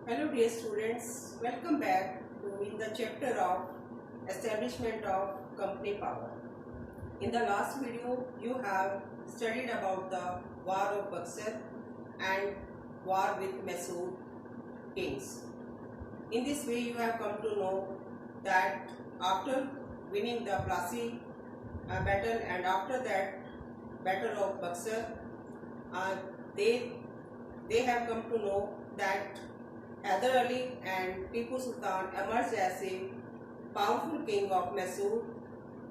Hello dear students, welcome back to in the chapter of establishment of company power. In the last video you have studied about the war of Buxar and war with Mysore kings. In this way you have come to know that after winning the Plassey battle and after that battle of Buxar, uh, they have come to know that Hyder Ali and Tipu Sultan emerged as a powerful king of Mysore,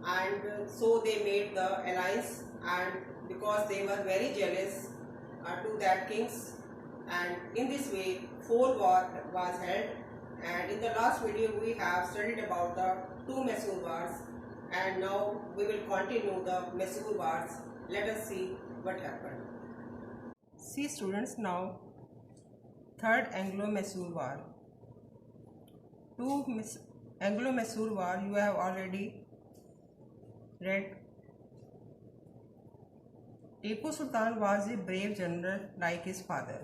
and so they made the alliance, and because they were very jealous to that kings, and in this way four war was held. And in the last video we have studied about the two Mysore wars, and now we will continue the Mysore wars. Let us see what happened. See students, now Third Anglo-Mysore War. Anglo-Mysore War you have already read. Tipu Sultan was a brave general like his father.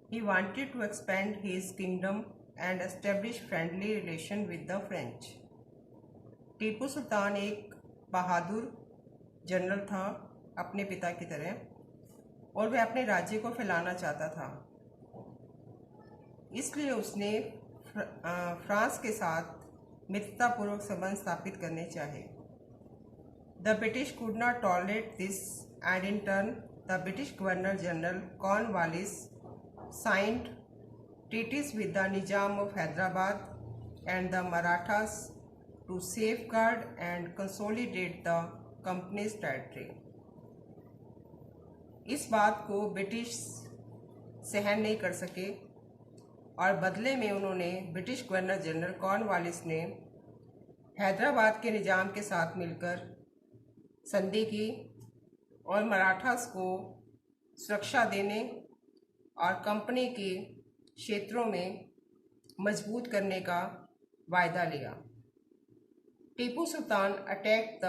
He wanted to expand his kingdom and establish friendly relation with the French. Tipu Sultan एक बहादुर general था अपने पिता की तरह, और वह अपने राज्य को फैलाना चाहता था। इसलिए उसने फ्रांस के साथ मित्रतापूर्वक संबंध स्थापित करने चाहे। The British could not tolerate this and in turn the British governor general Cornwallis signed treaties with the Nizam of Hyderabad and the Marathas to safeguard and consolidate the company's territory. इस बात को British सहन नहीं कर सके और बदले में उन्होंने ब्रिटिश गवर्नर जनरल कॉर्नवालिस ने हैदराबाद के निजाम के साथ मिलकर संधि की और मराठास को सुरक्षा देने और कंपनी की क्षेत्रों में मजबूत करने का वायदा लिया। Tipu Sultan attack the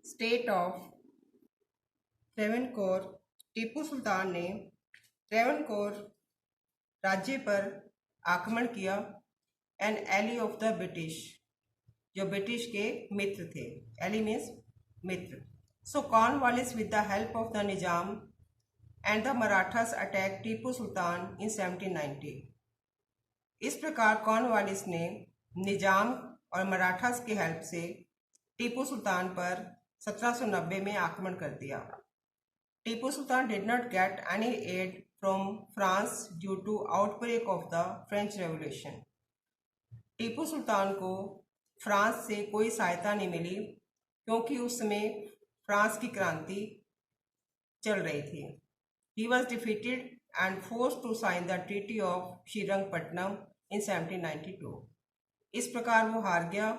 state of Travancore. Tipu Sultan ने ट्रेवनकोर राज्य पर आक्रमण किया। An ally of the British, जो ब्रिटिश के मित्र थे। एली मीन्स मित्र। So Cornwallis with the help of the Nizam and the Marathas attacked Tipu Sultan in 1790. इस प्रकार कॉर्नवालिस ने निजाम और मराठास की हेल्प से टीपू सुल्तान पर 1790 में आक्रमण कर दिया। Tipu Sultan did not get any aid from France due to outbreak of the French Revolution. Tipu Sultan को फ्रांस से कोई सहायता नहीं मिली क्योंकि उस समय फ्रांस की क्रांति चल रही थी। He was defeated and forced to sign the Treaty of Srirangpatnam in 1792. इस प्रकार वो हार गया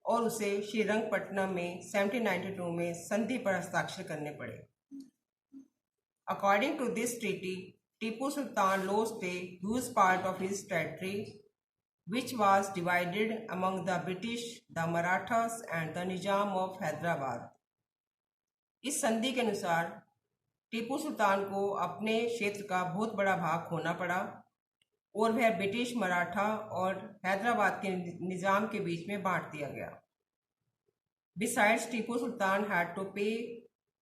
और उसे श्रीरंगपट्टनम में 1792 में संधि पर हस्ताक्षर करने पड़े। According to this treaty, Tipu Sultan lost a huge part of his territory, which was divided among the British, the Marathas, and the Nizam of Hyderabad. इस संधि के अनुसार टीपू सुल्तान को अपने क्षेत्र का बहुत बड़ा भाग खोना पड़ा और वह ब्रिटिश, मराठा और हैदराबाद के निजाम के बीच में बांट दिया गया। Besides, Tipu Sultan had to pay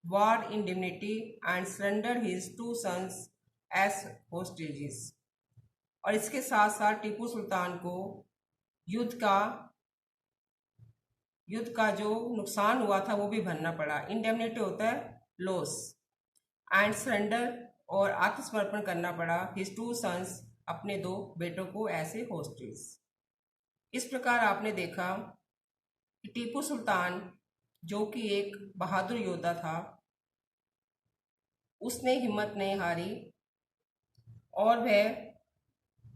war indemnity and surrender his two sons as hostages. और इसके साथ साथ टीपू सुल्तान को युद्ध का जो नुकसान हुआ था वो भी भरना पड़ा। इंडेमनिटी होता है लॉस, एंड सरेंडर और आत्मसमर्पण करना पड़ा हिज टू सन्स, अपने दो बेटों को ऐसे होस्टेज। इस प्रकार आपने देखा कि टीपू सुल्तान जो कि एक बहादुर योद्धा था, उसने हिम्मत नहीं हारी और वह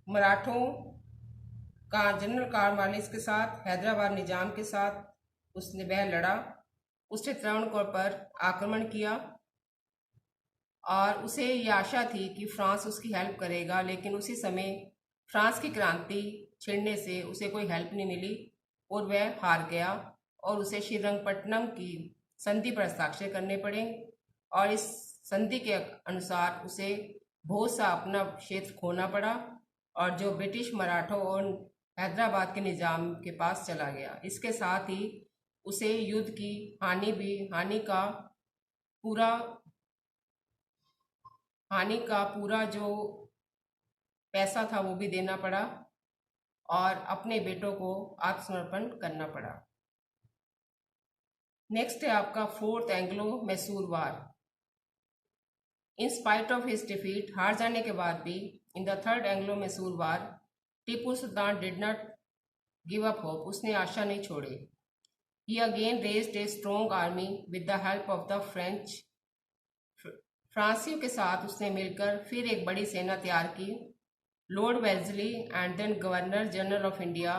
मराठों का जनरल कॉर्नवालिस के साथ, हैदराबाद निजाम के साथ उसने वह लड़ा। उसने त्रावणकोर पर आक्रमण किया और उसे ये आशा थी कि फ्रांस उसकी हेल्प करेगा, लेकिन उसी समय फ्रांस की क्रांति छिड़ने से उसे कोई हेल्प नहीं मिली और वह हार गया और उसे श्रीरंगपट्टनम की संधि पर हस्ताक्षर करने पड़े और इस संधि के अनुसार उसे बहुत सा अपना क्षेत्र खोना पड़ा और जो ब्रिटिश मराठों और हैदराबाद के निज़ाम के पास चला गया। इसके साथ ही उसे युद्ध की पूरा हानि का पूरा जो पैसा था वो भी देना पड़ा और अपने बेटों को आत्मसमर्पण करना पड़ा। नेक्स्ट है आपका fourth Anglo Mysore war. In spite of his defeat, हार जाने के बाद भी, in the third Anglo Mysore war, Tipu Sultan did not give up hope, उसने आशा नहीं छोड़ी। He again raised a strong army with the help of the French. फ्रांसियों के साथ उसने मिलकर फिर एक बड़ी सेना तैयार की। Lord Wellesley and then governor general of India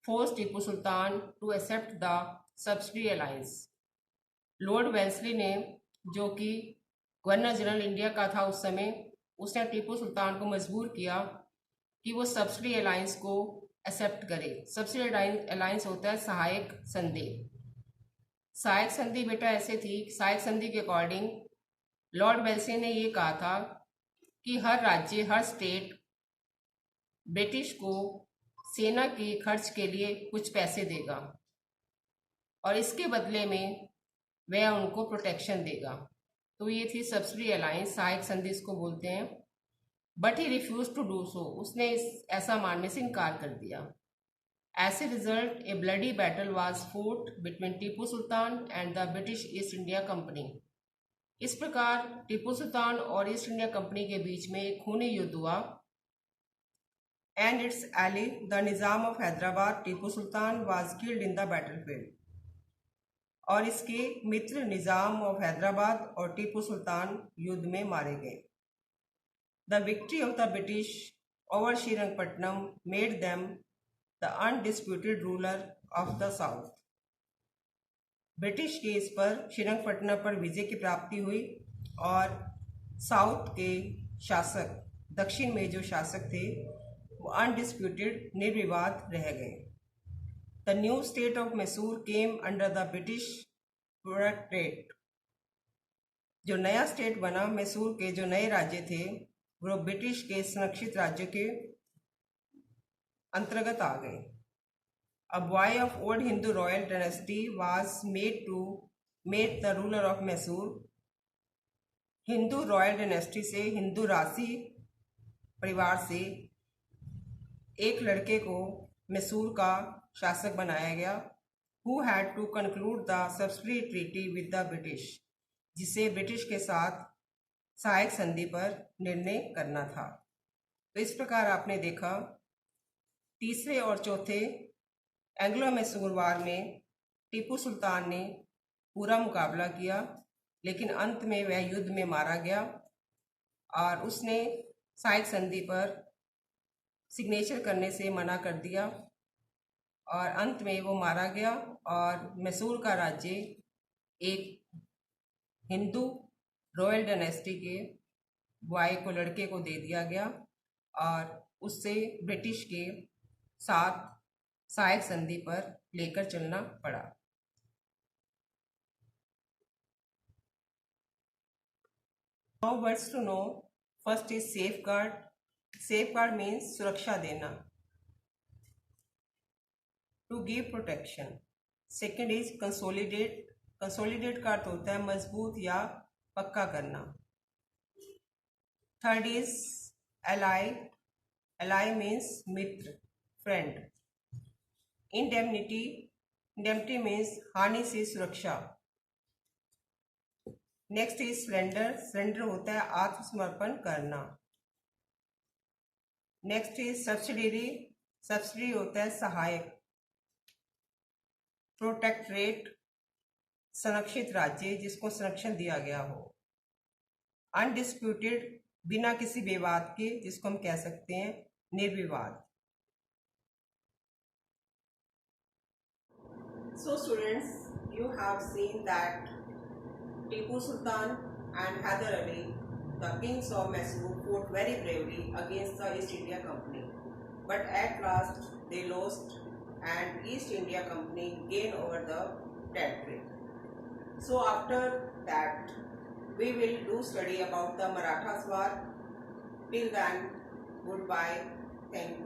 force Tipu Sultan to accept the subsidy alliance. Lord Wellesley ने, जो कि गवर्नर जनरल इंडिया का था उस समय, उसने टीपू सुल्तान को मजबूर किया कि वो सब्सिडी अलायंस को एक्सेप्ट करे। सब्सिडी अलायंस होता है सहायक संधि। सहायक संधि बेटा ऐसे थी, सहायक संधि के अकॉर्डिंग लॉर्ड वेल्सी ने ये कहा था कि हर राज्य, हर स्टेट ब्रिटिश को सेना के खर्च के लिए कुछ पैसे देगा और इसके बदले में वह उनको प्रोटेक्शन देगा। तो ये थी सब्सिडी अलायंस, सहायक संधि इसको बोलते हैं। But he refuse to do so, उसने ऐसा मानने से इनकार कर दिया। As a result a bloody battle was fought between Tipu Sultan and the British East India Company. इस प्रकार टीपू सुल्तान और ईस्ट इंडिया कंपनी के बीच में एक खूनी युद्ध हुआ। And its ally the Nizam of Hyderabad Tipu Sultan was killed in the battlefield. और इसके मित्र निज़ाम ऑफ हैदराबाद और टीपू सुल्तान युद्ध में मारे गए। The victory of the British over Srirangapatnam made them the undisputed ruler of the south. British के इस पर श्रीरंगपट्टनम पर विजय की प्राप्ति हुई और साउथ के शासक, दक्षिण में जो शासक थे, वो अनडिस्प्यूटेड, निर्विवाद रह गए। The new state of Mysore came under the British protectorate. जो नया स्टेट बना, मैसूर के जो नए राज्य थे, वो ब्रिटिश के संरक्षित राज्य के अंतर्गत आ गए। A boy of old Hindu royal dynasty was made the ruler of Mysore. Hindu royal dynasty से, हिंदू राशि परिवार से एक लड़के को मैसूर का शासक बनाया गया। Who had to conclude the subsidy treaty with the British, जिसे ब्रिटिश के साथ सहायक संधि पर निर्णय करना था। तो इस प्रकार आपने देखा तीसरे और चौथे एंग्लो मैसूर वार में टीपू सुल्तान ने पूरा मुकाबला किया, लेकिन अंत में वह युद्ध में मारा गया और उसने सहायक संधि पर सिग्नेचर करने से मना कर दिया और अंत में वो मारा गया और मैसूर का राज्य एक हिंदू रॉयल डायनेस्टी के बॉय को, लड़के को दे दिया गया और उससे ब्रिटिश के साथ सहायक संधि पर लेकर चलना पड़ा। Now words to know. First is safeguard. Safeguard means सुरक्षा देना, to give protection. Second is consolidate. Consolidate का अर्थ होता है मजबूत या पक्का करना। Third is ally. Ally means Mitra, friend. Indemnity. Indemnity means हानि से सुरक्षा। Next is surrender. सरेंडर होता है आत्मसमर्पण करना। Next is subsidiary. सब्सिडी होता है सहायक। प्रोटेक्टरेट, संरक्षित राज्य जिसको संरक्षण दिया गया हो। अनडिस्प्यूटेड, बिना किसी विवाद के, जिसको हम कह सकते हैं निर्विवाद। So students, you have seen that Tipu Sultan and Hyder Ali, the kings of Mysore, fought very bravely against the East India Company. But at last they lost and East India Company gained over the territory. So after that we will do study about the Marathas war Till then, goodbye. Thank you.